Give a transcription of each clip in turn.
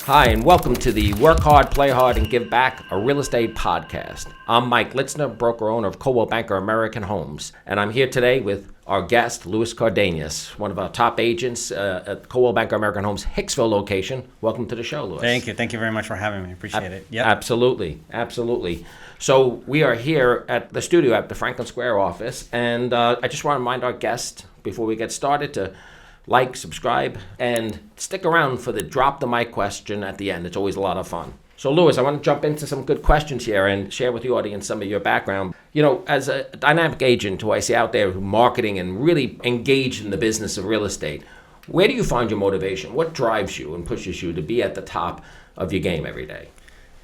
Hi, and welcome to the Work Hard, Play Hard, and Give Back, a real estate podcast. I'm Mike Litzner, broker-owner of Coldwell Banker American Homes, and I'm here today with our guest, Luis Cardenas, one of our top agents at Coldwell Banker American Homes, Hicksville location. Welcome to the show, Luis. Thank you. Thank you very much for having me. Appreciate it. Yep. Absolutely. So we are here at the studio at the Franklin Square office, and I just want to remind our guest, before we get started, to like, subscribe, and stick around for the drop the mic question at the end. It's always a lot of fun. So, Luis, I want to jump into some good questions here and share with the audience some of your background. You know, as a dynamic agent who I see out there marketing and really engaged in the business of real estate, where do you find your motivation? What drives you and pushes you to be at the top of your game every day?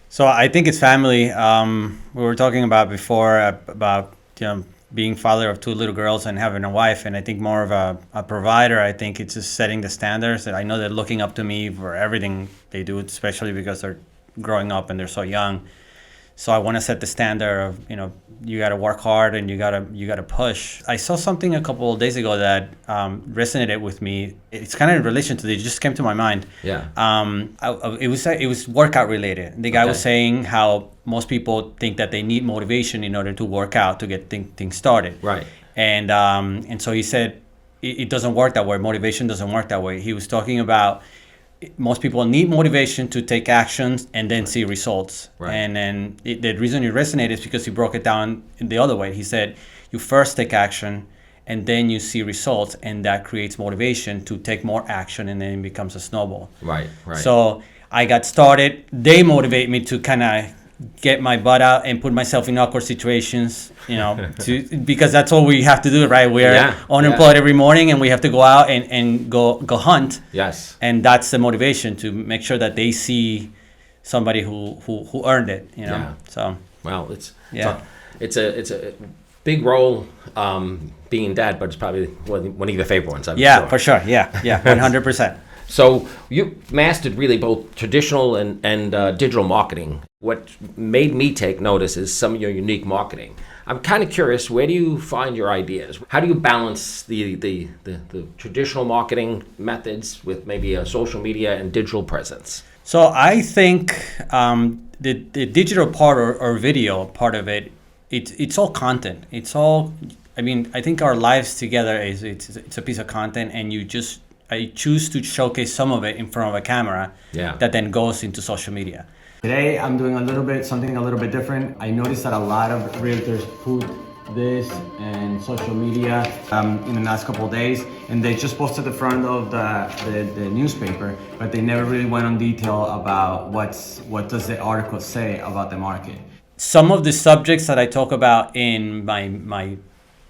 So I think it's family. We were talking about before about being father of two little girls and having a wife, and I think more of a provider. I think it's just setting the standards. I know they're looking up to me for everything they do, especially because they're growing up and they're so young. So I want to set the standard of, you got to work hard and you got to push. I saw something a couple of days ago that resonated with me. It's kind of in relation to this. It just came to my mind. Yeah. It was workout related. The guy was saying how most people think that they need motivation in order to work out to get things started. Right. And so he said it doesn't work that way. Motivation doesn't work that way. He was talking about most people need motivation to take actions and then see results. Right. And then the reason it resonated is because he broke it down in the other way. He said, you first take action and then you see results, and that creates motivation to take more action, and then it becomes a snowball. Right. So I got started. They motivate me to kind of get my butt out and put myself in awkward situations, because that's all we have to do, right? We're unemployed every morning, and we have to go out and go hunt. Yes. And that's the motivation, to make sure that they see somebody who earned it, Yeah. So. Well, it's a big role being dad, but it's probably one of your favorite ones. I'm sure. For sure. Yeah, 100%. So you mastered really both traditional and digital marketing. What made me take notice is some of your unique marketing. I'm kind of curious, where do you find your ideas? How do you balance the traditional marketing methods with maybe a social media and digital presence? So I think the digital part or video part of it, it's all content. It's all, I think our lives together it's a piece of content, and I choose to showcase some of it in front of a camera that then goes into social media. Today I'm doing something a little bit different. I noticed that a lot of realtors put this in social media in the last couple of days, and they just posted the front of the newspaper, but they never really went on detail about what does the article say about the market. Some of the subjects that I talk about in my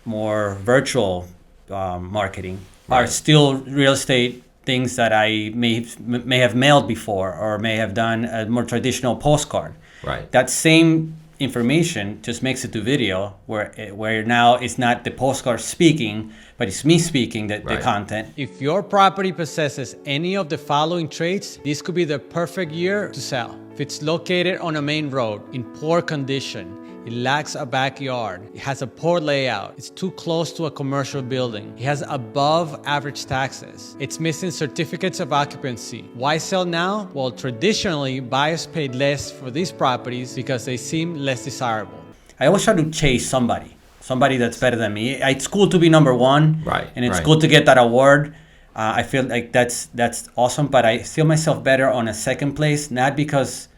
more virtual marketing are still real estate things that I may have mailed before, or may have done a more traditional postcard. Right. That same information just makes it to video, where now it's not the postcard speaking, but it's me speaking the content. If your property possesses any of the following traits, this could be the perfect year to sell. If it's located on a main road, in poor condition, it lacks a backyard, it has a poor layout, it's too close to a commercial building, it has above average taxes, it's missing certificates of occupancy. Why sell now? Well, traditionally, buyers paid less for these properties because they seem less desirable. I always try to chase somebody that's better than me. It's cool to be number one, and it's cool to get that award. I feel like that's awesome, but I feel myself better on a second place, not because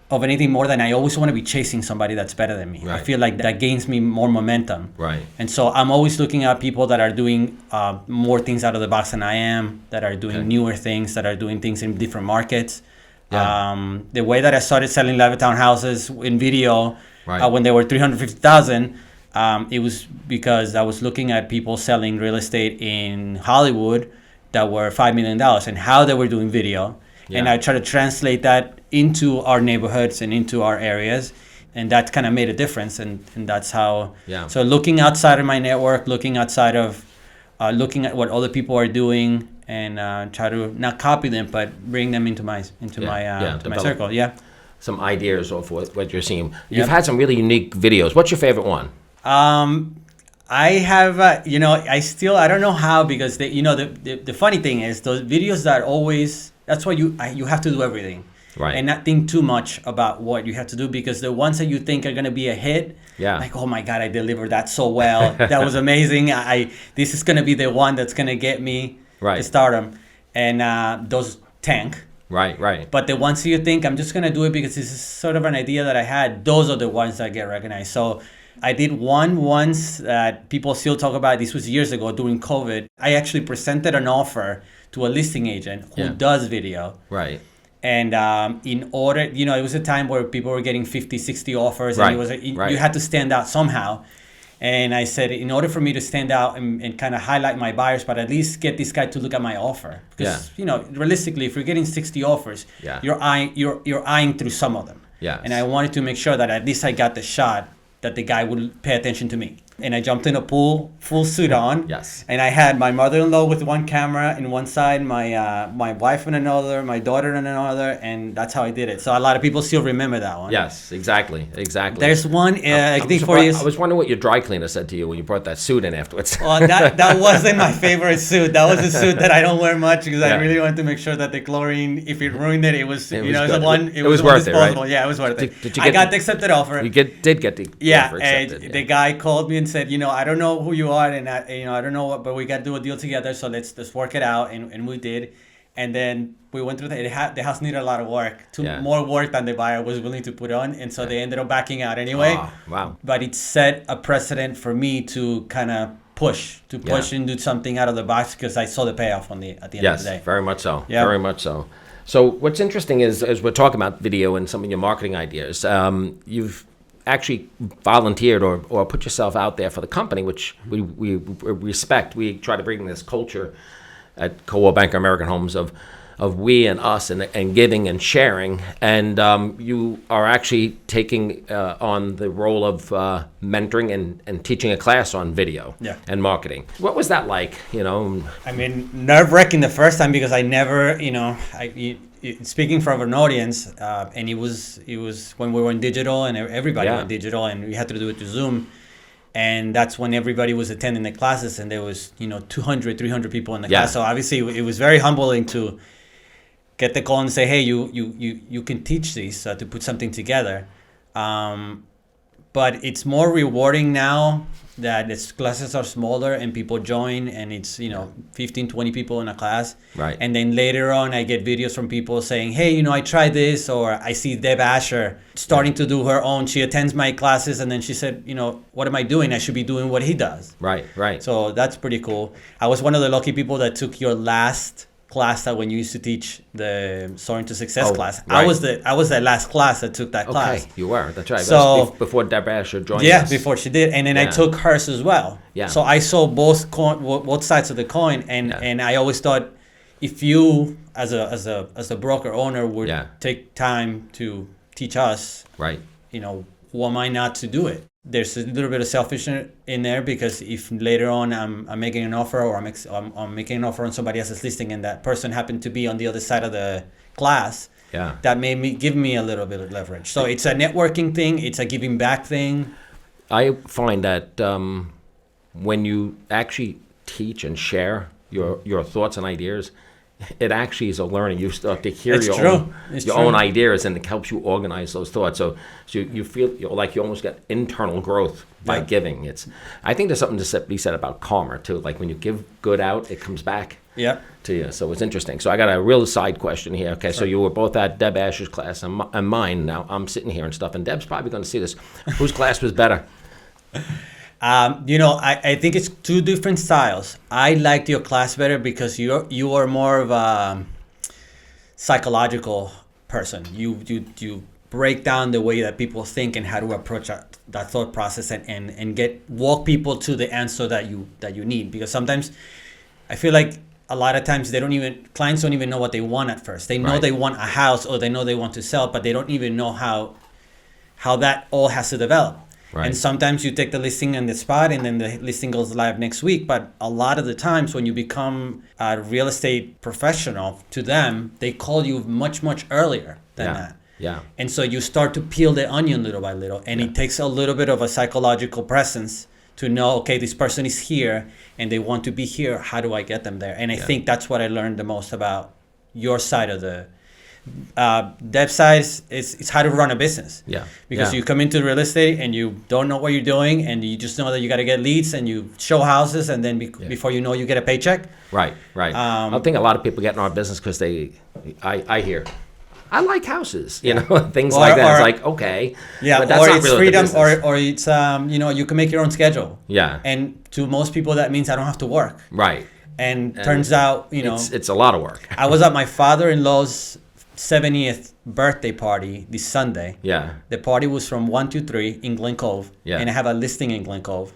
of anything more than I always want to be chasing somebody that's better than me. I feel like that gains me more momentum. Right. And so I'm always looking at people that are doing more things out of the box than I am, that are doing newer things, that are doing things in different markets. Yeah. The way that I started selling Levittown houses in video when they were $350,000, it was because I was looking at people selling real estate in Hollywood that were $5 million and how they were doing video. Yeah. And I try to translate that into our neighborhoods and into our areas. And that kind of made a difference. And that's how. Yeah. So looking outside of my network, looking outside of, looking at what other people are doing, and try to not copy them, but bring them into my circle. Yeah. Some ideas of what you're seeing. You've had some really unique videos. What's your favorite one? I have, I don't know how, because the funny thing is those videos that always that's why you have to do everything. Right. And not think too much about what you have to do, because the ones that you think are going to be a hit, like, oh my God, I delivered that so well. That was amazing. This is going to be the one that's going to get me to stardom. And those tank. Right. But the ones you think, I'm just going to do it because this is sort of an idea that I had, those are the ones that get recognized. So I did one once that people still talk about. This was years ago during COVID. I actually presented an offer to a listing agent who does video. Right. And in order, it was a time where people were getting 50, 60 offers, and you had to stand out somehow. And I said, in order for me to stand out and kind of highlight my buyers, but at least get this guy to look at my offer. Because, realistically, if you're getting 60 offers, you're eyeing through some of them. Yes. And I wanted to make sure that at least I got the shot that the guy would pay attention to me. And I jumped in a pool, full suit on. Yes. And I had my mother-in-law with one camera in one side, my wife in another, my daughter in another, and that's how I did it. So a lot of people still remember that one. Yes, exactly. There's one, I think for you. I was wondering what your dry cleaner said to you when you brought that suit in afterwards. Well, that wasn't my favorite suit. That was a suit that I don't wear much because I really wanted to make sure that the chlorine, if it ruined it, it was worth it, right? Yeah, it was worth it. I got the accepted offer. You did get the offer accepted. The guy called me and said, I don't know who you are, and I don't know what, but we got to do a deal together, so let's work it out, and we did. And then we went through the house needed a lot of work, more work than the buyer was willing to put on, and so they ended up backing out anyway. Oh, wow. But it set a precedent for me to kind of push and do something out of the box, because I saw the payoff at the end of the day. Yes, very much so. Yeah. Very much so. So what's interesting is, as we're talking about video and some of your marketing ideas, you've actually volunteered or put yourself out there for the company, which we respect. We try to bring this culture at Coldwell Banker American Homes of we and us and giving and sharing. And you are actually taking on the role of mentoring and teaching a class on video and marketing. What was that like? I mean, nerve-wracking the first time, because I never, speaking from an audience, and it was when we were in digital and everybody went digital, and we had to do it to Zoom. And that's when everybody was attending the classes, and there was, 200, 300 people in the class. So obviously it was very humbling to get the call and say, hey, you can teach these, to put something together. But it's more rewarding now that its classes are smaller and people join, and it's 15, 20 people in a class. Right. And then later on I get videos from people saying, hey, I tried this, or I see Deb Asher starting to do her own. She attends my classes, and then she said, what am I doing? I should be doing what he does. Right. So that's pretty cool. I was one of the lucky people that took your last class, that when you used to teach the Soaring to Success class. Right. I was the last class that took that class. Okay, you were. That's right. So before Deb Asher joined us. Yeah, before she did, and then I took hers as well. Yeah. So I saw both sides of the coin, and I always thought, if you as a broker owner would take time to teach us, right? Who am I not to do it? There's a little bit of selfishness in there, because if later on I'm making an offer, or I'm making an offer on somebody else's listing, and that person happened to be on the other side of the class, that give me a little bit of leverage. So it's a networking thing. It's a giving back thing. I find that when you actually teach and share your thoughts and ideas, it actually is a learning. You start to hear your own ideas, and it helps you organize those thoughts. So you feel like you almost get internal growth by giving. I think there's something to be said about karma too. Like when you give good out, it comes back to you. So it's interesting. So I got a real side question here. Okay, so you were both at Deb Asher's class and mine. Now I'm sitting here and stuff, and Deb's probably going to see this. Whose class was better? I think it's two different styles. I liked your class better because you are more of a psychological person. You break down the way that people think and how to approach that thought process and walk people to the answer that you need. Because sometimes I feel like a lot of times clients don't even know what they want at first. They know they want a house, or they know they want to sell, but they don't even know how that all has to develop. Right. And sometimes you take the listing on the spot, and then the listing goes live next week. But a lot of the times when you become a real estate professional to them, they call you much, much earlier than that. Yeah. And so you start to peel the onion little by little. And it takes a little bit of a psychological presence to know, okay, this person is here and they want to be here. How do I get them there? And I think that's what I learned the most about your side of the dev side. It's how to run a business. Yeah. Because you come into real estate and you don't know what you're doing, and you just know that you got to get leads and you show houses, and then before you know, you get a paycheck. Right. I think a lot of people get in our business because I hear, I like houses, things like that. It's like, okay. Yeah, but that's or not it's really freedom, the business. or it's, you can make your own schedule. Yeah. And to most people, that means I don't have to work. Right. And turns out, It's a lot of work. I was at my father-in-law's 70th birthday party this Sunday. Yeah. The party was from 1 to 3 in Glen Cove. Yeah. And I have a listing in Glen Cove.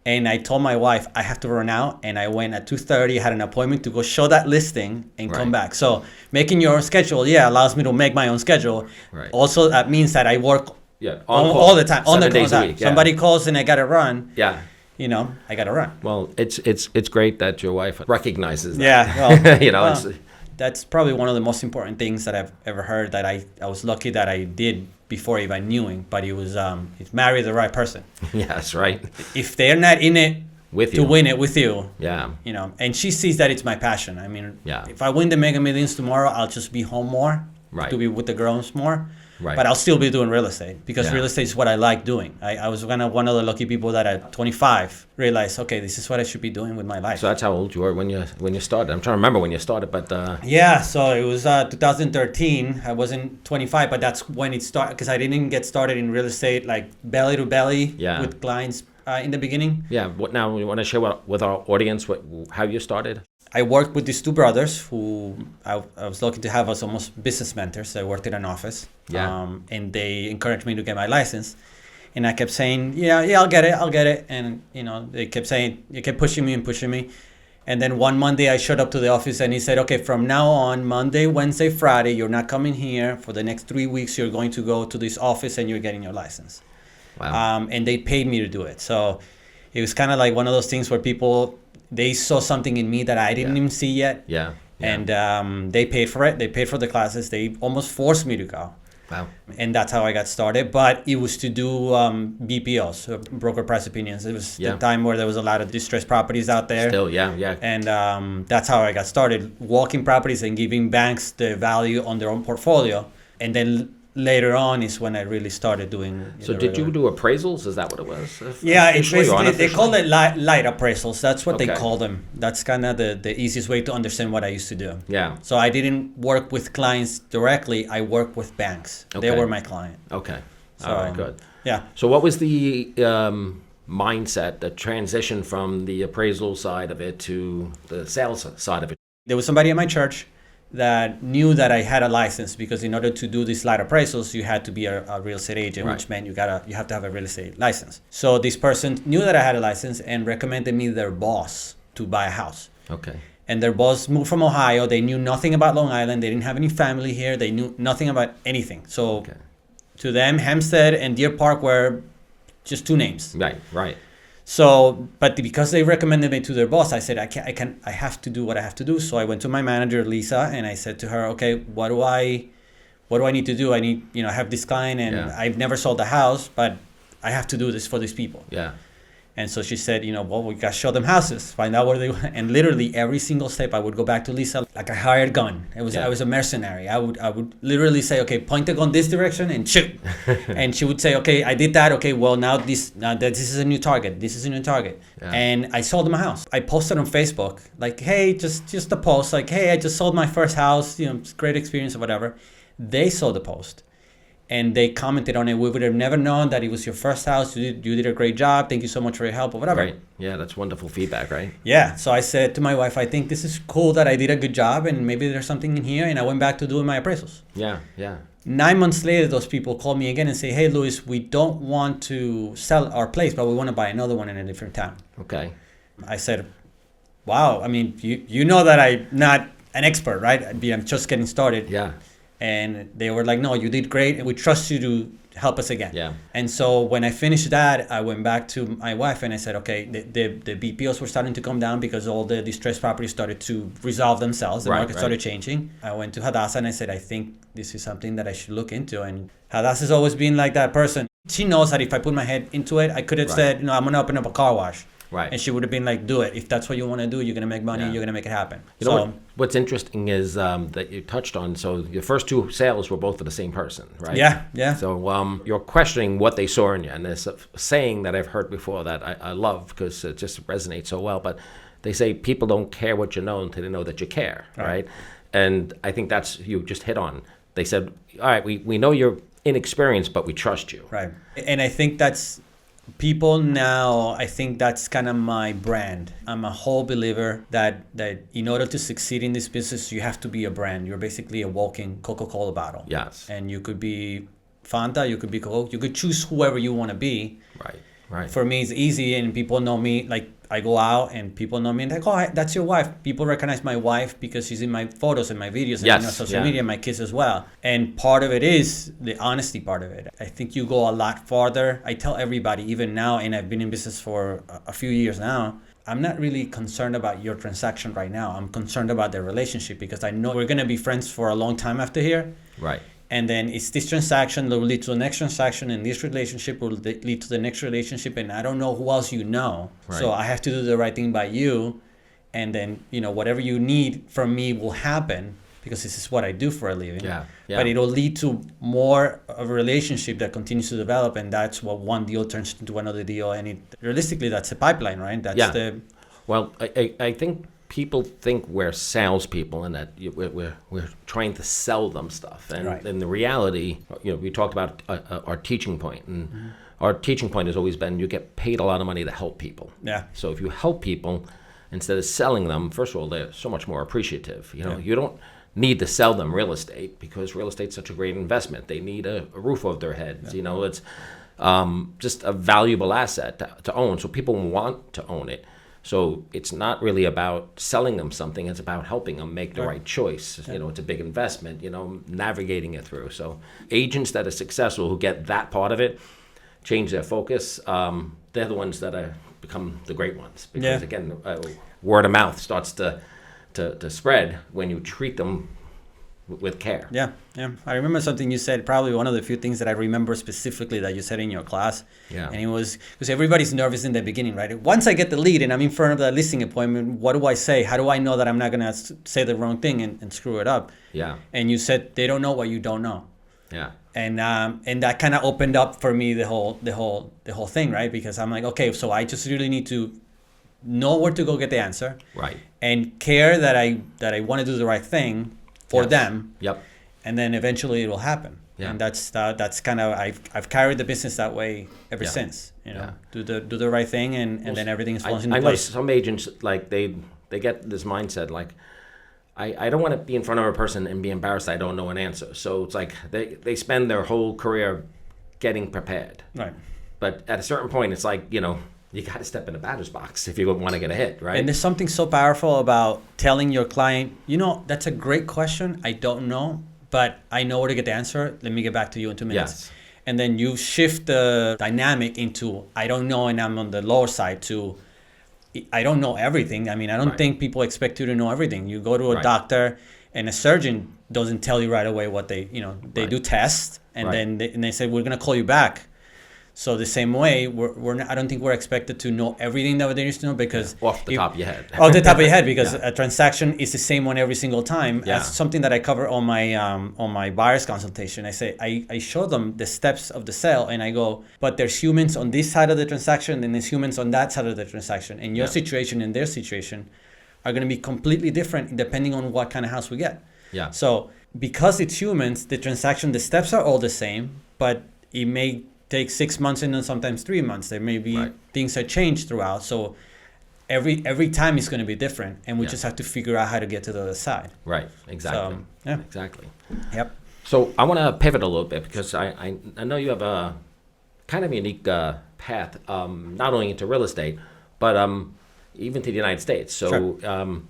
And I told my wife I have to run out, and I went at 2:30, had an appointment to go show that listing and come back. So making your own schedule, allows me to make my own schedule. Right. Also, that means that I work all the time, on the 7 days a time. week. Yeah. Somebody calls and I got to run. Yeah. I got to run. Well, it's great that your wife recognizes that. Yeah. Well, that's probably one of the most important things that I've ever heard, that I was lucky that I did before I even knew him. But he was he's married the right person. yes, right. If they're not in it With to you. win it with you, Yeah. and she sees that it's my passion. I mean, Yeah. if I win the Mega Millions tomorrow, I'll just be home more, Right. to be with the girls more. Right. But I'll still be doing real estate, because Yeah. real estate is what I like doing. I was one of the lucky people that at 25 realized, okay, this is what I should be doing with my life. So that's how old you were when you started. I'm trying to remember when you started, but Yeah, so it was 2013. I wasn't 25, but that's when it started, because I didn't get started in real estate like belly to belly with clients in the beginning. yeah. What now? You want to share with our audience how you started? I worked with these two brothers who I was lucky to have as almost business mentors. I worked in an office, and they encouraged me to get my license. And I kept saying, I'll get it. And, they kept saying, you kept pushing me. And then one Monday I showed up to the office and he said, okay, from now on, Monday, Wednesday, Friday, you're not coming here. For the next 3 weeks, you're going to go to this office and you're getting your license. Wow. And they paid me to do it. So it was kind of like one of those things where people, they saw something in me that I didn't even see yet. Yeah. And they paid for it. They paid for the classes. They almost forced me to go. Wow. And that's how I got started. But it was to do BPOs, broker price opinions. It was the time where there was a lot of distressed properties out there. Still, yeah. And that's how I got started, walking properties and giving banks the value on their own portfolio. And then later on is when I really started doing. So did you do appraisals? Is that what it was? Yeah, it's Officially or basically, they unofficially? call it light appraisals. That's what they Okay. call them. That's kind of the easiest way to understand what I used to do. Yeah. So I didn't work with clients directly. I worked with banks. They Okay. were my client. Okay. So, All right. Good. Yeah. So what was the mindset, the transition from the appraisal side of it to the sales side of it? There was somebody at my church that knew that I had a license, because in order to do these light appraisals, you had to be a real estate agent, Right. which meant you have to have a real estate license. So this person knew that I had a license and recommended me their boss to buy a house. Okay. And their boss moved from Ohio. They knew nothing about Long Island. They didn't have any family here. They knew nothing about anything. So to them, Hempstead and Deer Park were just two names. Right. So, but because they recommended me to their boss, I said, I have to do what I have to do. So I went to my manager, Lisa, and I said to her, okay, what do I need to do? I need, I have this client and I've never sold a house, but I have to do this for these people. Yeah. And so she said, well, we got to show them houses, find out where they were. And literally every single step I would go back to Lisa like a hired gun. I was a mercenary. I would literally say, okay, point the gun this direction and shoot. And she would say, okay, I did that. Okay, well, now this is a new target. This is a new target. Yeah. And I sold them a house. I posted on Facebook like, hey, just a post like, hey, I just sold my first house. It's a great experience or whatever. They saw the post. And they commented on it. We would have never known that it was your first house. You did a great job. Thank you so much for your help or whatever. Right. Yeah, that's wonderful feedback, right? Yeah. So I said to my wife, I think this is cool that I did a good job and maybe there's something in here. And I went back to doing my appraisals. Yeah. 9 months later, those people called me again and say, hey, Luis, we don't want to sell our place, but we want to buy another one in a different town. Okay. I said, wow. I mean, you know that I'm not an expert, right? I'm just getting started. Yeah. And they were like, no, you did great. And we trust you to help us again. Yeah. And so when I finished that, I went back to my wife and I said, okay, the BPOs were starting to come down because all the distressed properties started to resolve themselves. The market started changing. I went to Hadassah and I said, I think this is something that I should look into. And Hadassah has always been like that person. She knows that if I put my head into it, I could have said, I'm going to open up a car wash. Right. And she would have been like, do it. If that's what you want to do, you're going to make money, Yeah. you're going to make it happen. You know what's interesting is that you touched on, so your first two sales were both for the same person, right? Yeah. So you're questioning what they saw in you. And there's a saying that I've heard before that I love because it just resonates so well. But they say people don't care what you know until they know that you care, right? And I think that's, you just hit on. They said, all right, we know you're inexperienced, but we trust you. Right. And I think that's, people now, I think that's kind of my brand. I'm a whole believer that in order to succeed in this business, you have to be a brand. You're basically a walking Coca-Cola bottle. Yes. And you could be Fanta, you could be Coke, you could choose whoever you want to be. Right. For me, it's easy, and people know me. Like, I go out and people know me and they're like, oh, that's your wife. People recognize my wife because she's in my photos and my videos and social media, my kids as well. And part of it is the honesty part of it. I think you go a lot farther. I tell everybody, even now, and I've been in business for a few years now, I'm not really concerned about your transaction right now. I'm concerned about the relationship because I know we're going to be friends for a long time after here. Right. And then it's this transaction that will lead to the next transaction, and this relationship will lead to the next relationship, and I don't know who else you know. Right. So I have to do the right thing by you, and then, whatever you need from me will happen because this is what I do for a living. Yeah. But it'll lead to more of a relationship that continues to develop, and that's what one deal turns into another deal, and realistically, that's the pipeline, right? That's Well, I think people think we're salespeople and that we're trying to sell them stuff. And in the reality, we talked about our teaching point. And our teaching point has always been you get paid a lot of money to help people. Yeah. So if you help people, instead of selling them, first of all, they're so much more appreciative. You don't need to sell them real estate because real estate's such a great investment. They need a roof over their heads. It's just a valuable asset to own. So people want to own it. So it's not really about selling them something. It's about helping them make the right choice. It's a big investment, navigating it through. So agents that are successful who get that part of it, change their focus, they're the ones that become the great ones. Because again, word of mouth starts to spread when you treat them with care. Yeah. I remember something you said, probably one of the few things that I remember specifically that you said in your class. Yeah. And it was, because everybody's nervous in the beginning, right? Once I get the lead and I'm in front of that listing appointment, what do I say? How do I know that I'm not going to say the wrong thing and screw it up? Yeah. And you said, they don't know what you don't know. Yeah. And that kind of opened up for me the whole thing, right? Because I'm like, okay, so I just really need to know where to go get the answer. Right. And care that I want to do the right thing for them. Yep. And then eventually it will happen. Yeah. And that's kind of, I've carried the business that way ever since. Do the right thing and then everything falls into place. I know some agents, like they get this mindset like, I don't want to be in front of a person and be embarrassed I don't know an answer. So it's like they spend their whole career getting prepared. Right. But at a certain point it's like, you got to step in the batter's box if you want to get a hit, right? And there's something so powerful about telling your client, that's a great question. I don't know, but I know where to get the answer. Let me get back to you in 2 minutes. Yes. And then you shift the dynamic into, I don't know, and I'm on the lower side, to, I don't know everything. I mean, I don't think people expect you to know everything. You go to a doctor and a surgeon doesn't tell you right away what they do tests, and then they say, we're going to call you back. So the same way, we're not, I don't think we're expected to know everything that there is to know, because off the top of your head. Off the top of your head, because a transaction is the same one every single time. Yeah. That's something that I cover on my buyer's consultation. I say I show them the steps of the sale, and I go, but there's humans on this side of the transaction, and there's humans on that side of the transaction, and your situation and their situation are going to be completely different depending on what kind of house we get. Yeah. So because it's humans, the steps are all the same, but it may take 6 months and then sometimes 3 months. There may be things that change throughout. So every time is going to be different, and we just have to figure out how to get to the other side. Right. Exactly. So, exactly. Yep. So I want to pivot a little bit, because I know you have a kind of unique path, not only into real estate, but even to the United States. So am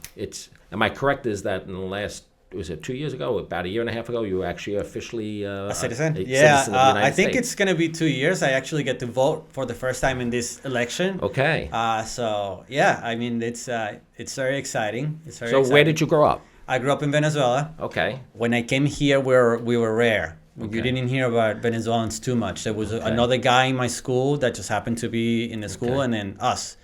I correct? Is that in the last, was it 2 years ago, about a year and a half ago, you were actually officially a citizen? Citizen of the United States. Think it's going to be 2 years. I actually get to vote for the first time in this election. Okay. So yeah, I mean, it's very exciting. It's very exciting. Where did you grow up? I grew up in Venezuela. Okay. When I came here, we were rare. Okay. You didn't hear about Venezuelans too much. There was another guy in my school that just happened to be in the school, and then us.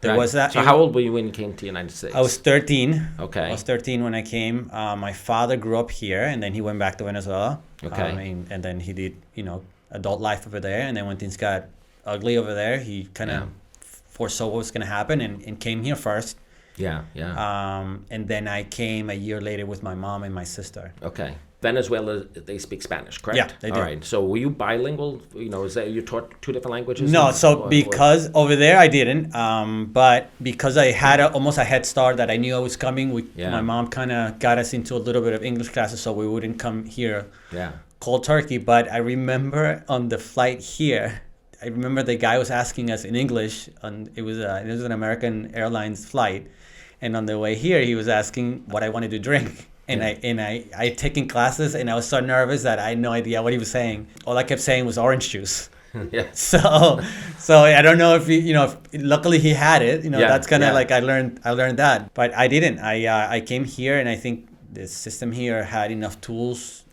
There Right. was that. So how old were you when you came to the United States? I was 13. Okay. I was 13 when I came. My father grew up here, and then he went back to Venezuela. Okay. And then he did, adult life over there. And then when things got ugly over there, he kind of foresaw what was going to happen and came here first. Yeah, yeah. And then I came a year later with my mom and my sister. Okay. Venezuela, they speak Spanish, correct? Yeah, they do. All right. So were you bilingual? Is that you taught two different languages? No, Or- because over there I didn't, but because I had almost a head start that I knew I was coming, my mom kind of got us into a little bit of English classes so we wouldn't come here cold turkey. But I remember on the flight here, I remember the guy was asking us in English, it was an American Airlines flight, and on the way here he was asking what I wanted to drink. And I had taken classes, and I was so nervous that I had no idea what he was saying. All I kept saying was orange juice. Yeah. So I don't know if if luckily he had it. That's kind of like I learned that, but I didn't. I came here, and I think the system here had enough tools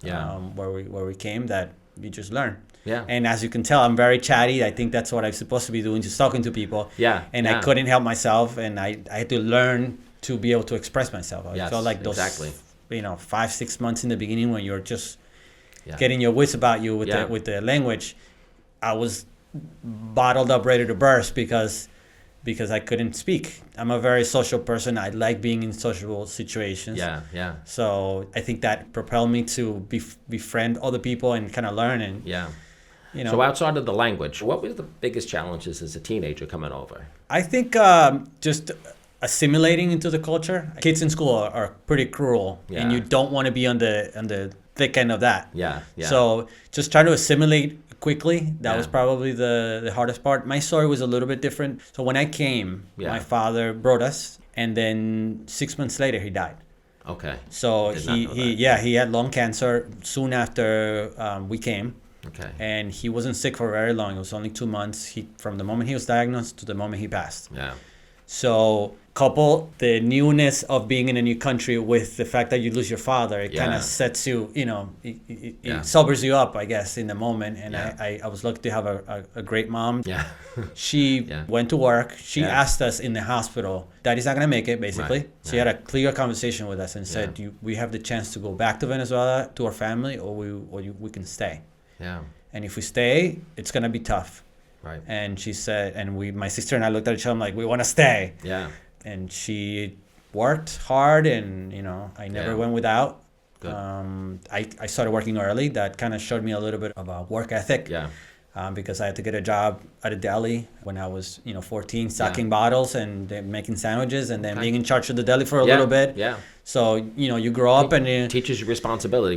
where we came that you just learn. Yeah. And as you can tell, I'm very chatty. I think that's what I'm supposed to be doing, just talking to people. Yeah. And I couldn't help myself, and I had to learn to be able to express myself. I felt like those 5-6 months in the beginning when you're just getting your wits about you with the language, I was bottled up, ready to burst because I couldn't speak. I'm a very social person. I like being in social situations. Yeah, yeah. So I think that propelled me to befriend other people and kind of learn. And So outside of the language, what were the biggest challenges as a teenager coming over? I think just assimilating into the culture. Kids in school are pretty cruel, and you don't want to be on the thick end of that. Yeah. So just try to assimilate quickly. That was probably the hardest part. My story was a little bit different. So when I came, my father brought us, and then 6 months later he died. Okay. So he had lung cancer soon after we came. Okay. And he wasn't sick for very long. It was only 2 months. From the moment he was diagnosed to the moment he passed. Yeah. So couple the newness of being in a new country with the fact that you lose your father, it kind of sets you, it sobers you up, I guess, in the moment. And I was lucky to have a great mom. Yeah. She went to work. She asked us in the hospital, Daddy's not going to make it, basically. Right. She had a clear conversation with us and said, we have the chance to go back to Venezuela, to our family, or we can stay. Yeah. And if we stay, it's going to be tough. Right. And she said, my sister and I looked at each other, like, we want to stay. Yeah. And she worked hard, and I never went without. Good. I started working early. That kind of showed me a little bit of a work ethic. Yeah. Because I had to get a job at a deli when I was 14, stocking bottles and making sandwiches, and then being in charge of the deli for a little bit. Yeah. So you grow up and teaches you responsibility.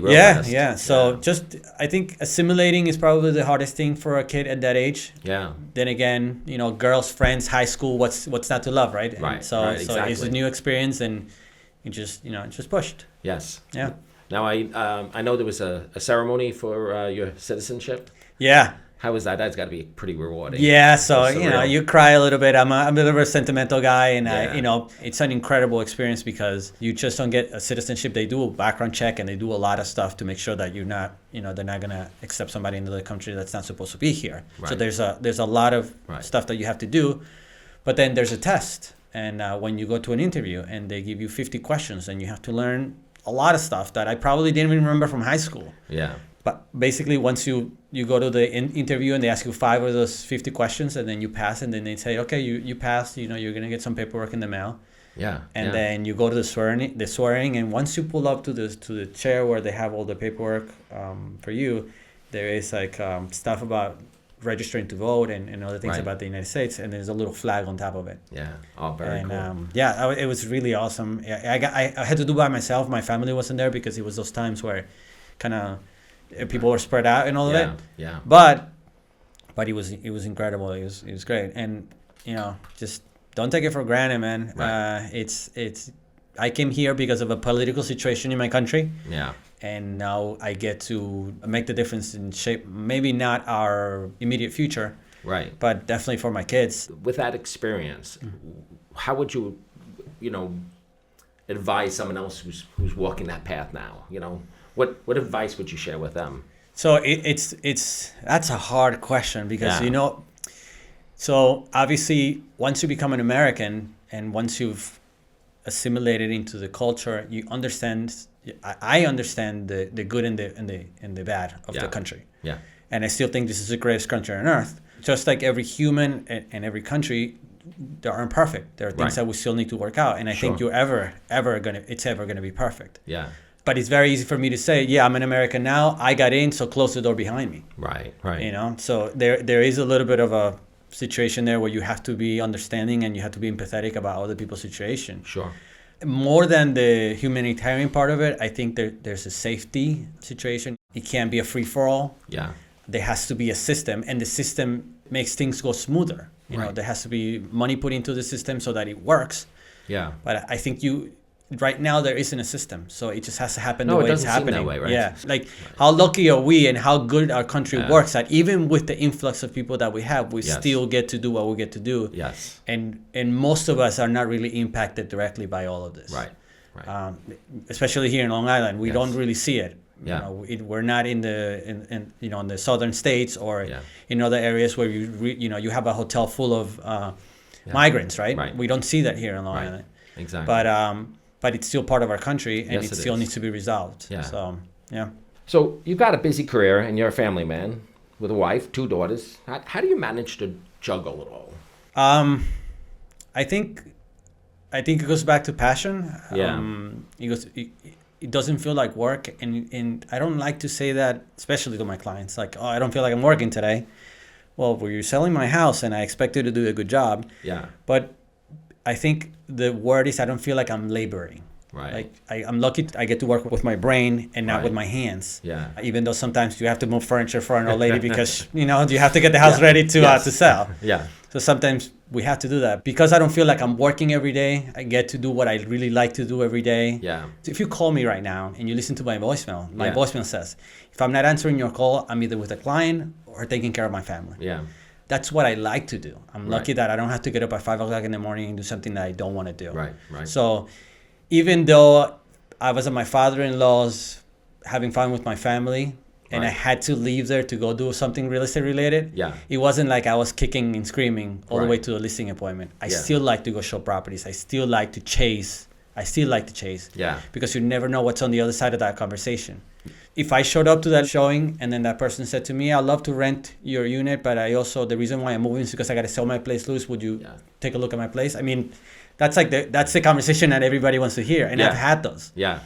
So just I think assimilating is probably the hardest thing for a kid at that age. Yeah. Then again, girls, friends, high school, what's not to love, right? Right. So exactly. It's a new experience, and you just pushed. Yes. Yeah. Now I know there was a ceremony for your citizenship. Yeah. How was that? That's got to be pretty rewarding. Yeah, so you cry a little bit. I'm a bit of a sentimental guy, and it's an incredible experience because you just don't get a citizenship. They do a background check, and they do a lot of stuff to make sure that you're not, they're not gonna accept somebody into the country that's not supposed to be here. Right. So there's a lot of stuff that you have to do, but then there's a test, and when you go to an interview, and they give you 50 questions, and you have to learn a lot of stuff that I probably didn't even remember from high school. Yeah. But basically, once you go to the interview and they ask you 5 of those 50 questions, and then you pass, and then they say, okay, you passed. You're gonna get some paperwork in the mail. Yeah. And then you go to the swearing, and once you pull up to the chair where they have all the paperwork for you, there is like stuff about registering to vote and other things about the United States, and there's a little flag on top of it. Yeah. Oh, very cool. It was really awesome. I had to do it by myself. My family wasn't there because it was those times where kind of people were spread out and all of it. Yeah. But it was incredible. It was great, and just don't take it for granted, man. Right. It's I came here because of a political situation in my country. Yeah. And now I get to make the difference in shape. Maybe not our immediate future. Right. But definitely for my kids. With that experience, how would you, advise someone else who's walking that path now? What advice would you share with them? So it's that's a hard question because So obviously, once you become an American and once you've assimilated into the culture, you understand. I understand the good and the bad of the country. Yeah. And I still think this is the greatest country on earth. Just like every human and every country, they aren't perfect. There are things that we still need to work out. And I think it's ever gonna be perfect. Yeah. But it's very easy for me to say, yeah, I'm in America now. I got in, so close the door behind me. Right. So there is a little bit of a situation there where you have to be understanding and you have to be empathetic about other people's situation. Sure. More than the humanitarian part of it, I think there's a safety situation. It can't be a free-for-all. Yeah. There has to be a system, and the system makes things go smoother. You know, there has to be money put into the system so that it works. Yeah. But I think right now there isn't a system, so it just has to happen the way it's happening. Seem that way, right? Yeah, like how lucky are we and how good our country works that even with the influx of people that we have, we still get to do what we get to do. Yes. And most of us are not really impacted directly by all of this. Right. Especially here in Long Island, we don't really see it. Yeah. We're not in the southern states or in other areas where you have a hotel full of migrants, right? We don't see that here in Long Island. Exactly. But it's still part of our country, and Yes, it still needs to be resolved. Yeah. So, yeah. So you've got a busy career, and you're a family man with a wife, 2 daughters. How do you manage to juggle it all? I think it goes back to passion. Yeah. It doesn't feel like work, and I don't like to say that, especially to my clients. Like, oh, I don't feel like I'm working today. Well, you're selling my house, and I expect you to do a good job. Yeah. But I think the word is I don't feel like I'm laboring. Right. Like I'm lucky I get to work with my brain and not with my hands. Yeah. Even though sometimes you have to move furniture for an old lady because you have to get the house ready to sell. Yeah. So sometimes we have to do that because I don't feel like I'm working every day. I get to do what I really like to do every day. Yeah. So if you call me right now and you listen to my voicemail says, if I'm not answering your call, I'm either with a client or taking care of my family. Yeah. That's what I like to do. I'm lucky that I don't have to get up at 5 o'clock in the morning and do something that I don't want to do. Right. So even though I was at my father-in-law's having fun with my family and I had to leave there to go do something real estate related, it wasn't like I was kicking and screaming all the way to a listing appointment. I still like to go show properties. I still like to chase. Yeah. Because you never know what's on the other side of that conversation. If I showed up to that showing and then that person said to me, I'd love to rent your unit, but the reason why I'm moving is because I got to sell my place, Luis, would you take a look at my place? I mean, that's the conversation that everybody wants to hear. And I've had those. Yeah.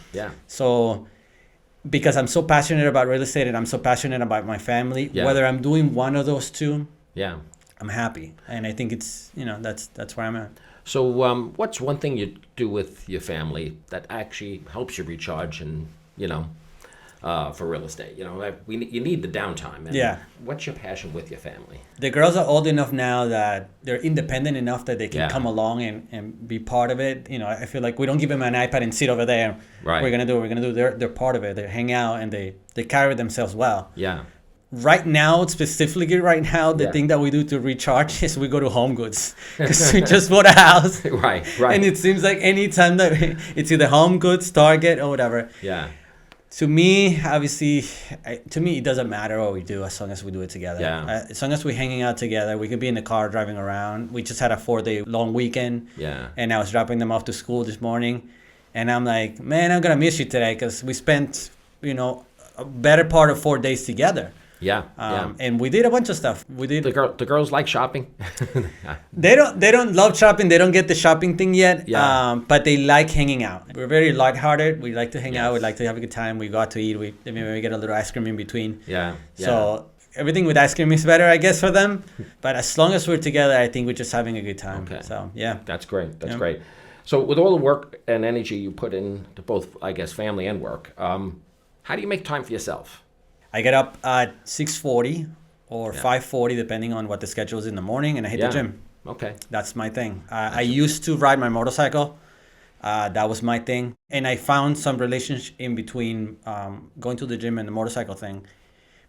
So because I'm so passionate about real estate and I'm so passionate about my family, whether I'm doing one of those two, I'm happy. And I think it's, that's where I'm at. So what's one thing you do with your family that actually helps you recharge and, for real estate? You need the downtime. And what's your passion with your family? The girls are old enough now that they're independent enough that they can come along and be part of it. I feel like we don't give them an iPad and sit over there. Right. We're going to do what we're going to do. They're part of it. They hang out and they carry themselves well. Yeah. Right now, the thing that we do to recharge is we go to Home Goods because we just bought a house. Right. And it seems like any time that it's either Home Goods, Target, or whatever. Yeah. To me, obviously, it doesn't matter what we do as long as we do it together. Yeah. As long as we're hanging out together, we could be in the car driving around. We just had a 4-day long weekend. Yeah. And I was dropping them off to school this morning. And I'm like, man, I'm going to miss you today because we spent, a better part of 4 days together. Yeah. And we did a bunch of stuff. We did. The girls like shopping. They don't love shopping. They don't get the shopping thing yet. Yeah. But they like hanging out. We're very lighthearted. We like to hang out. We like to have a good time. We go out to eat. Maybe we get a little ice cream in between. Yeah. So everything with ice cream is better, I guess, for them. But as long as we're together, I think we're just having a good time. Okay. So yeah. That's great. That's great. So with all the work and energy you put into both, I guess, family and work, how do you make time for yourself? I get up at 6:40 or 5:40, depending on what the schedule is in the morning, and I hit the gym. Okay. That's my thing. I used to ride my motorcycle. That was my thing. And I found some relationship in between going to the gym and the motorcycle thing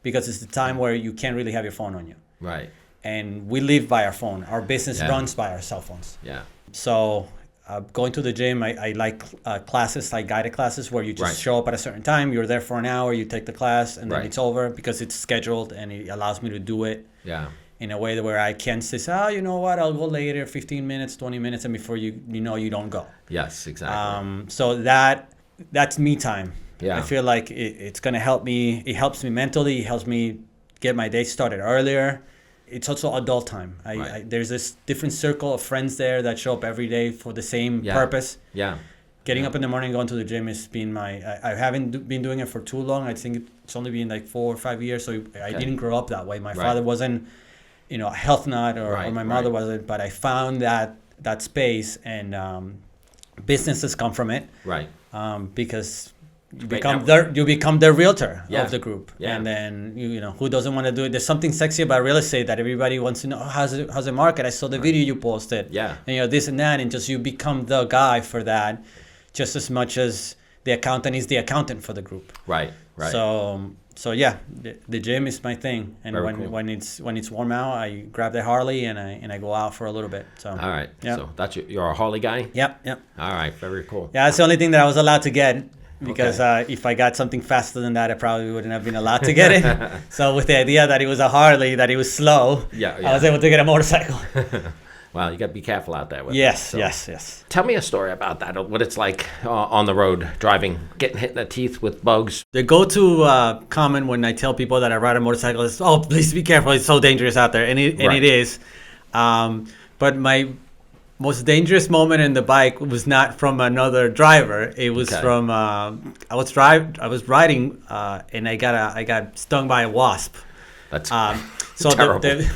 because it's the time where you can't really have your phone on you. Right. And we live by our phone. Our business runs by our cell phones. Yeah. So going to the gym, I like classes, like guided classes where you just show up at a certain time. You're there for an hour, you take the class, and then it's over because it's scheduled and it allows me to do it. Yeah. in a way where I can say, oh, you know what, I'll go later, 15 minutes, 20 minutes, and before you don't go. Yes, exactly. So that's me time. Yeah. I feel like it's going to help me. It helps me mentally. It helps me get my day started earlier. It's also adult time. There's this different circle of friends there that show up every day for the same purpose. Yeah. Getting up in the morning and going to the gym has been I haven't been doing it for too long. I think it's only been like 4 or 5 years. So I didn't grow up that way. My father wasn't, a health nut or my mother wasn't, but I found that space, and businesses come from it. Right. Because you become the realtor of the group. Yeah. And then who doesn't want to do it? There's something sexy about real estate that everybody wants to know. How's the market? I saw the video you posted. Yeah. And this and that, and just you become the guy for that, just as much as the accountant is the accountant for the group. Right. So yeah, the gym is my thing, and when it's warm out, I grab the Harley and I go out for a little bit. So all right. Yeah. So that's you're a Harley guy? Yep. All right. Very cool. Yeah, that's the only thing that I was allowed to get, because if I got something faster than that, I probably wouldn't have been allowed to get it. So with the idea that it was a Harley, that it was slow, I was able to get a motorcycle. Well, you got to be careful out there with yes, it. Yes. Tell me a story about that, what it's like on the road, driving, getting hit in the teeth with bugs. The go-to comment when I tell people that I ride a motorcycle is, oh, please be careful, it's so dangerous out there. And it is. But my most dangerous moment in the bike was not from another driver. It was from, I was riding and I got stung by a wasp. That's so terrible.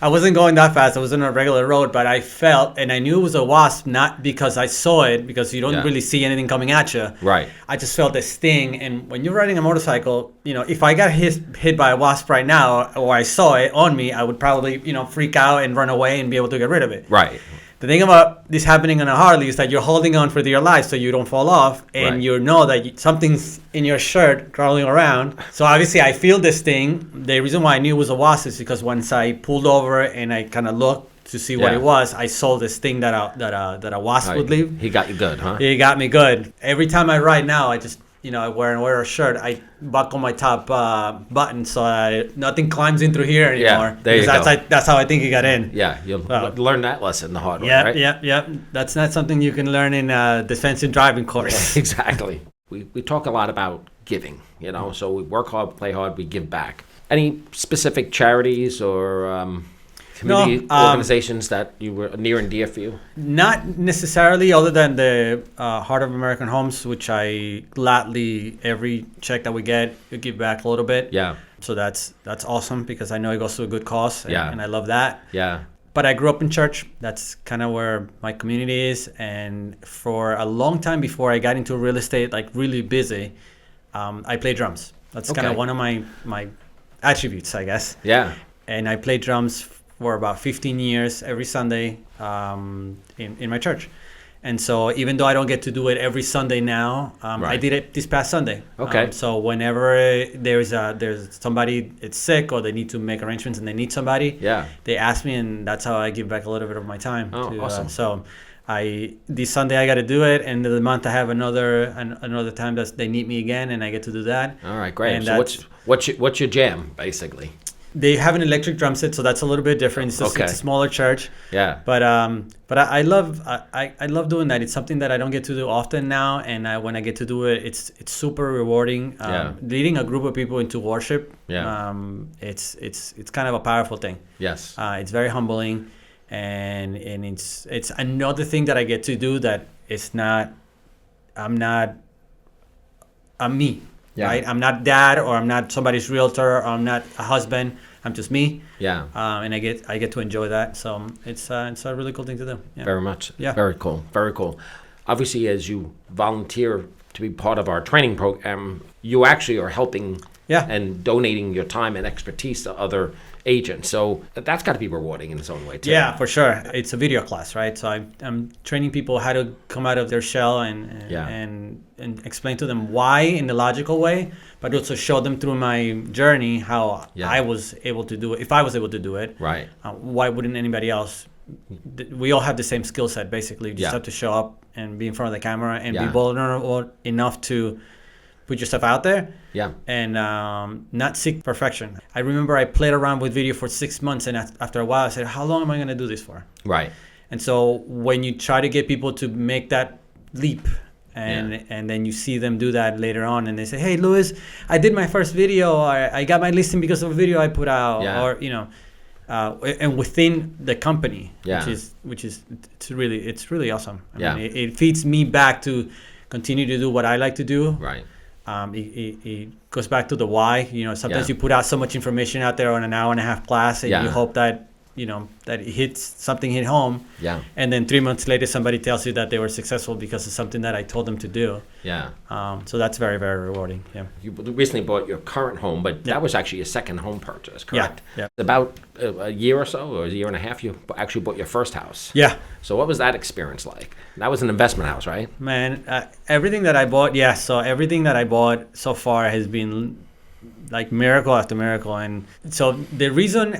I wasn't going that fast. I was on a regular road, but I felt, and I knew it was a wasp, not because I saw it, because you don't really see anything coming at you. Right. I just felt a sting. And when you're riding a motorcycle, if I got hit by a wasp right now, or I saw it on me, I would probably, freak out and run away and be able to get rid of it. Right. The thing about this happening on a Harley is that you're holding on for dear life so you don't fall off, and you know that something's in your shirt crawling around. So obviously I feel this thing. The reason why I knew it was a wasp is because once I pulled over and I kind of looked to see what it was, I saw this thing that a wasp would leave. He got you good, huh? He got me good. Every time I ride now, I just I wear a shirt. I buckle my top button so nothing climbs in through here anymore. Yeah, there you go. That's how I think he got in. Yeah, you'll learn that lesson the hard way, yeah, right? Yeah. That's not something you can learn in a defensive driving course. Exactly. We talk a lot about giving, so we work hard, play hard, we give back. Any specific charities or community organizations that you were near and dear for you? Not necessarily, other than the Heart of American Homes, which I gladly, every check that we get, we give back a little bit. Yeah. So that's awesome, because I know it goes to a good cause, and I love that. Yeah. But I grew up in church. That's kind of where my community is. And for a long time before I got into real estate, like really busy, I played drums. That's kind of one of my attributes, I guess. Yeah. And I played drums for about 15 years every Sunday in my church. And so even though I don't get to do it every Sunday now, I did it this past Sunday. Okay. So whenever there's somebody it's sick or they need to make arrangements and they need somebody, they ask me, and that's how I give back a little bit of my time. Oh, awesome. So this Sunday I got to do it, and the month I have another time that they need me again, and I get to do that. All right, great. And so what's your jam, basically? They have an electric drum set, so that's a little bit different. It's a smaller church. Yeah. But I love doing that. It's something that I don't get to do often now, and when I get to do it, it's super rewarding. Leading a group of people into worship. Yeah. It's kind of a powerful thing. Yes. It's very humbling, and it's another thing that I get to do that it's not. I'm me. Yeah. Right? I'm not dad, or I'm not somebody's realtor, or I'm not a husband. I'm just me. Yeah. And I get to enjoy that. So it's a really cool thing to do. Yeah. Very much. Yeah. Very cool. Very cool. Obviously, as you volunteer to be part of our training program, you actually are helping and donating your time and expertise to other agents. So that's got to be rewarding in its own way too. Yeah, for sure. It's a video class, right? So I'm training people how to come out of their shell and explain to them why in the logical way, but also show them through my journey how I was able to do it. If I was able to do it, right? Why wouldn't anybody else? We all have the same skill set, basically. You just have to show up and be in front of the camera and be vulnerable enough to put yourself out there. Yeah. And not seek perfection. I remember I played around with video for 6 months, and after a while I said, how long am I going to do this for? Right. And so when you try to get people to make that leap, and then you see them do that later on, and they say, hey, Luis, I did my first video, or I got my listing because of a video I put out, or and within the company, which is it's really awesome. I mean, it feeds me back to continue to do what I like to do. Right. It goes back to the why. Sometimes you put out so much information out there on an hour and a half class, and you hope that that it hit home. Yeah. And then 3 months later, somebody tells you that they were successful because of something that I told them to do. Yeah. So that's very, very rewarding. Yeah. You recently bought your current home, but that was actually your second home purchase, correct? Yeah. About a year or so, or a year and a half, you actually bought your first house. Yeah. So what was that experience like? That was an investment house, right? Man, everything that I bought, so everything that I bought so far has been like miracle after miracle. And so the reason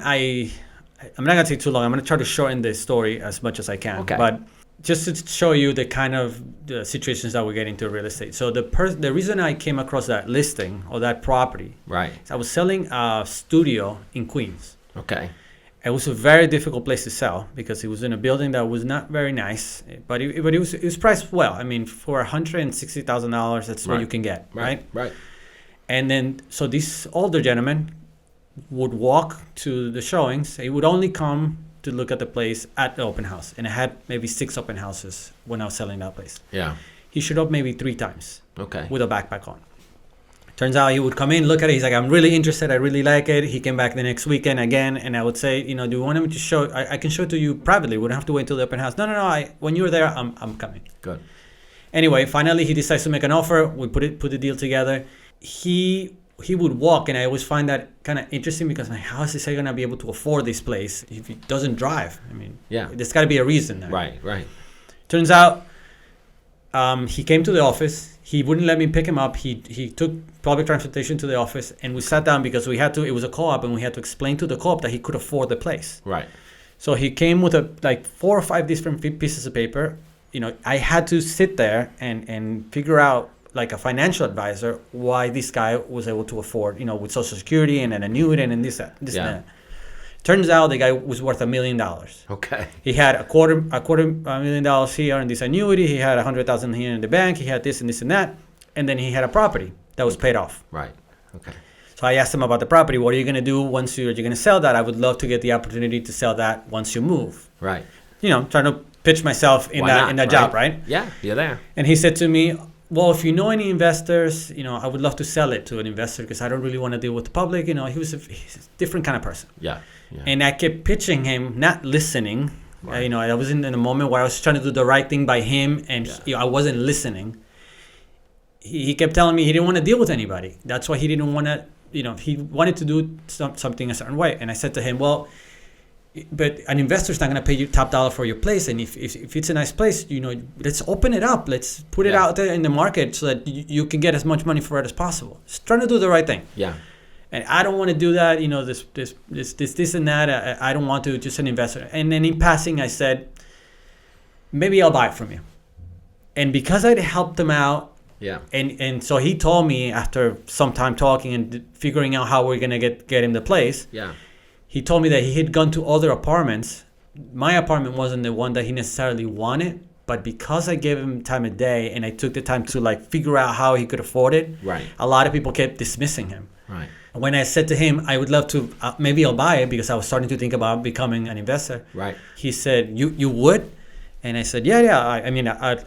I'm not going to take too long. I'm going to try to shorten the story as much as I can. Okay. But just to show you the kind of the situations that we get into real estate. So the reason I came across that listing or that property, right? I was selling a studio in Queens. Okay. It was a very difficult place to sell because it was in a building that was not very nice, but it was priced well. I mean, for $160,000, that's what you can get, right? Right. And then so this older gentleman would walk to the showings. He would only come to look at the place at the open house. And I had maybe 6 open houses when I was selling that place. Yeah. He showed up maybe 3 times. Okay. With a backpack on. Turns out he would come in, look at it. He's like, I'm really interested. I really like it. He came back the next weekend again. And I would say, do you want him to show? I can show it to you privately. We don't have to wait until the open house. No. When you're there, I'm coming. Good. Anyway, finally, he decides to make an offer. We put the deal together. He would walk, and I always find that kind of interesting because how is he going to be able to afford this place if he doesn't drive? I mean, there's got to be a reason there. Right. Turns out he came to the office. He wouldn't let me pick him up. He took public transportation to the office, and we sat down because it was a co-op, and we had to explain to the co-op that he could afford the place. Right. So he came with 4 or 5 different pieces of paper. I had to sit there and figure out, like a financial advisor, why this guy was able to afford, with Social Security and an annuity and this and that. Turns out the guy was worth $1 million. Okay. He had a quarter $1,000,000 here in this annuity. He had $100,000 here in the bank. He had this and this and that, and then he had a property that was paid off. Right. Okay. So I asked him about the property. What are you going to do once you're going to sell that? I would love to get the opportunity to sell that once you move. Right. Trying to pitch myself in that job, right? Yeah, you're there. And he said to me, well, if you know any investors, I would love to sell it to an investor because I don't really want to deal with the public. He's a different kind of person. Yeah. And I kept pitching him, not listening. Right. I was in a moment where I was trying to do the right thing by him, and I wasn't listening. He kept telling me he didn't want to deal with anybody. That's why he didn't want to, he wanted to do something a certain way. And I said to him, well, but an investor's not going to pay you top dollar for your place, and if it's a nice place, let's open it up, let's put it out there in the market so that you can get as much money for it as possible. Just trying to do the right thing. Yeah. And I don't want to do that. This and that. I don't want to. Just an investor. And then in passing, I said, maybe I'll buy it from you. And because I'd helped him out. Yeah. And so he told me after some time talking and figuring out how we're gonna get him the place. Yeah. He told me that he had gone to other apartments. My apartment wasn't the one that he necessarily wanted, but because I gave him time of day and I took the time to figure out how he could afford it, right, a lot of people kept dismissing him. Right. When I said to him, I would love to, maybe I'll buy it because I was starting to think about becoming an investor. Right. He said, you would? And I said, yeah.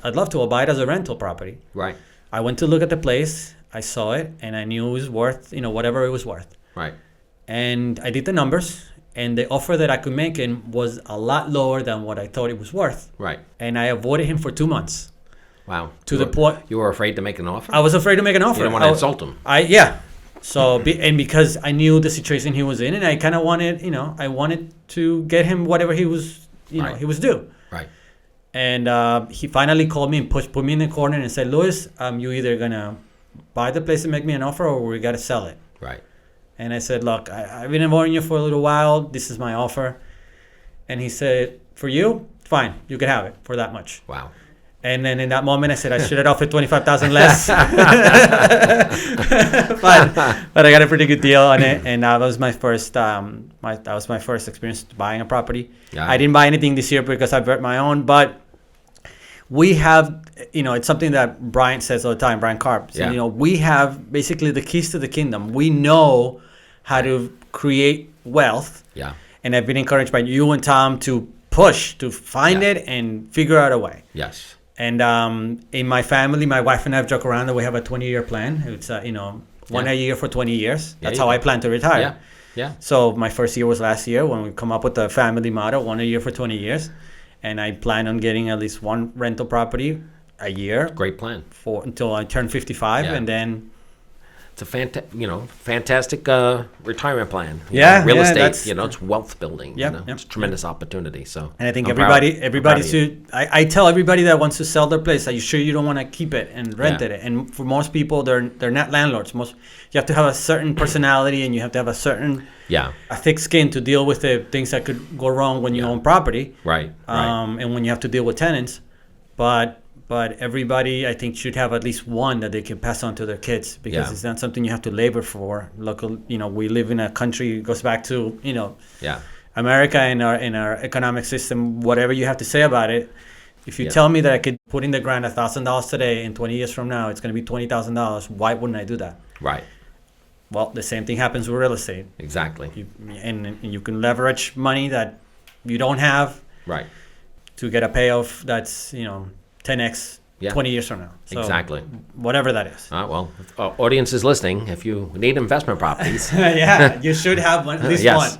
I'd love to. I'll buy it as a rental property. Right. I went to look at the place. I saw it, and I knew it was worth, whatever it was worth. Right. And I did the numbers, and the offer that I could make him was a lot lower than what I thought it was worth. Right. And I avoided him for 2 months. Wow. To the point. You were afraid to make an offer? I was afraid to make an offer. You didn't want to insult him. Yeah. So, and because I knew the situation he was in, and I kind of wanted, I wanted to get him whatever he was, he was due. Right. And he finally called me and put me in the corner and said, Luis, you either going to buy the place and make me an offer, or we got to sell it. Right. And I said, look, I've been avoiding you for a little while. This is my offer. And he said, for you, fine. You can have it for that much. Wow. And then in that moment, I said I should have offered 25,000 less, but I got a pretty good deal on it, and that was my first experience buying a property. Yeah. I didn't buy anything this year because I built my own, but we have, it's something that Brian says all the time, Brian Karp. So, Yeah. We have basically the keys to the kingdom. We know how to create wealth. Yeah. And I've been encouraged by you and Tom to push, to find Yeah. it and figure out a way. Yes. And in my family, my wife and I have joked around that we have a 20-year plan. It's, one Yeah. a year for 20 years. Yeah, That's you how I go. plan to retire. Yeah. Yeah. So my first year was last year when we come up with the family motto, one a year for 20 years. And I plan on getting at least one rental property a year Great plan. until I turn 55. Yeah. And then It's a fantastic retirement plan. Real estate, that's- it's wealth building. Yep, It's yep, a tremendous opportunity. So, And I think I'm everybody proud of you. should. I tell everybody that wants to sell their place, are you sure you don't want to keep it and rent Yeah. it? And for most people, they're not landlords. You have to have a certain personality, and you have to have a thick skin to deal with the things that could go wrong when you own property. Right. And when you have to deal with tenants, but everybody, I think, should have at least one that they can pass on to their kids, because Yeah. it's not something you have to labor for. Local, we live in a country, it goes back to Yeah. America and our economic system. Whatever you have to say about it, if you Yeah. tell me that I could put in the ground $1,000 today, and 20 years from now it's going to be $20,000, why wouldn't I do that? Right. Well, the same thing happens with real estate. Exactly. And you can leverage money that you don't have Right. to get a payoff that's 10x Yeah. 20 years from now. So Exactly. whatever that is. Well, if our audience is listening. If you need investment properties, Yeah, you should have one, at least yes. one.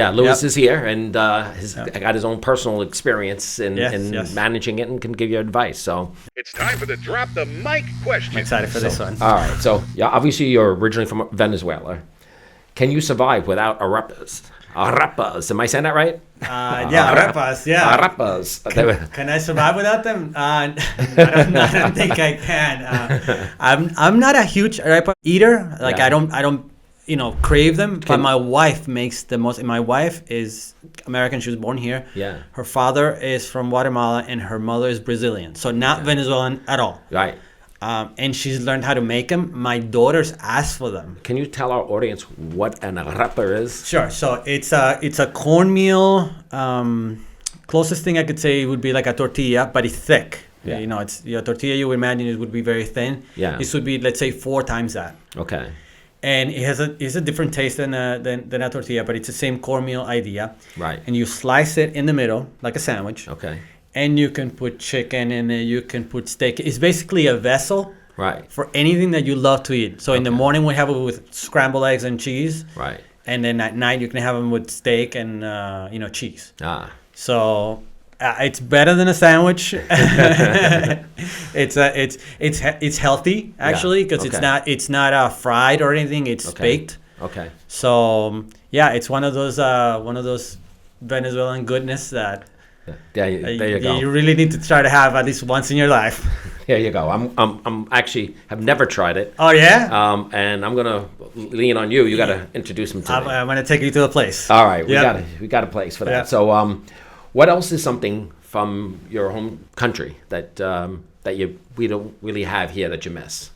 Yeah, Luis Yep. is here, and got his own personal experience in Yes. managing it, and can give you advice. So, It's time for the Drop the Mic question. I'm excited for this one. all right. So, obviously you're originally from Venezuela. Can you survive without arepas? Arepas. Am I saying that right? Arepas, yeah. Arepas. Can I survive without them? I don't think I can. I'm not a huge arepa eater. Like Yeah. I don't crave them. But my wife makes the most. And my wife is American. She was born here. Yeah. Her father is from Guatemala and her mother is Brazilian. So not Venezuelan at all. Right. And she's learned how to make them. My daughters ask for them. Can you tell our audience what an arepa is? Sure. So it's a cornmeal. Closest thing I could say would be like a tortilla, but it's thick. Yeah. It's your tortilla. You would imagine it would be very thin. Yeah. This would be, let's say, 4 times that. Okay. And it has a different taste than a tortilla, but it's the same cornmeal idea. Right. And you slice it in the middle like a sandwich. Okay. And you can put chicken in it. You can put steak. It's basically a vessel. Right. For anything that you love to eat. So in the morning we have it with scrambled eggs and cheese. Right. And then at night you can have them with steak and cheese. Ah. So it's better than a sandwich. It's healthy actually, because it's not fried or anything. It's baked. Okay. So it's one of those Venezuelan goodness that There you go. you really need to try to have at least once in your life. There you go. I'm actually have never tried it. Oh yeah. And I'm gonna lean on you. You got to introduce him to me. I'm gonna take you to a place. All right. Yep. We got a place for that. Yep. So what else is something from your home country that we don't really have here that you miss?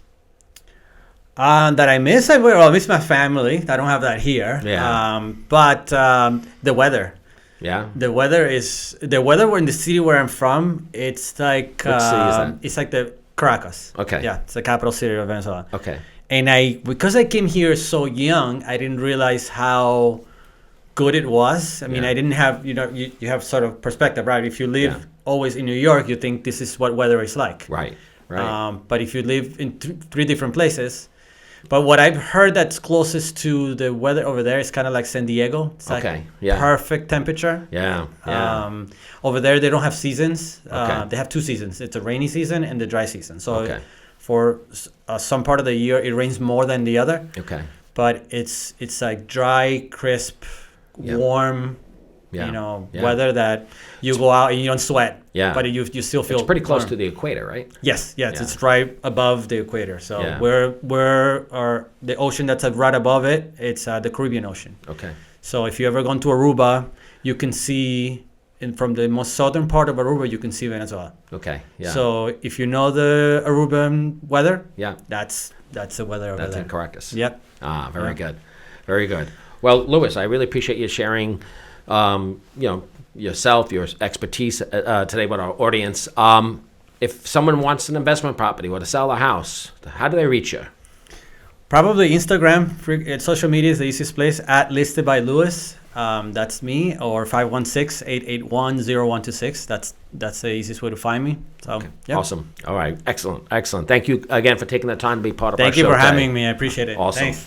That I miss? I miss my family. I don't have that here. Yeah. But the weather. Yeah. The weather in the city where I'm from, it's like What city is that? It's like the Caracas. Okay. Yeah, it's the capital city of Venezuela. Okay. And because I came here so young, I didn't realize how good it was. I mean, Yeah. I didn't have you have sort of perspective, right? If you live always in New York, you think this is what weather is like. Right. Right. But if you live in 3 different places. But what I've heard that's closest to the weather over there is kind of like San Diego. It's like perfect temperature. Yeah. Yeah. Over there, they don't have seasons. Okay. They have 2 seasons. It's a rainy season and the dry season. So Okay. for some part of the year, it rains more than the other. Okay. But it's like dry, crisp, warm, weather that you go out and you don't sweat. Yeah. But you still feel It's pretty close warm. to the equator, right? Yes, Yeah. it's right above the equator. So Yeah. we're the ocean that's right above it. It's the Caribbean Ocean. Okay. So if you ever gone to Aruba, you can see from the most southern part of Aruba, you can see Venezuela. Okay. Yeah. So if you know the Aruban weather, yeah, that's the weather over that's there. in Caracas. Yep. Ah, very good, very good. Well, Luis, I really appreciate you sharing, yourself, your expertise today with our audience. If someone wants an investment property or to sell a house, how do they reach you? Probably Instagram, social media is the easiest place, at Listed by Luis. That's me, or 516-881-0126. That's the easiest way to find me. So, Okay. Yep. Awesome. All right. Excellent. Excellent. Thank you again for taking the time to be part of our show. Thank you for today. having me. I appreciate it. Awesome. Thanks.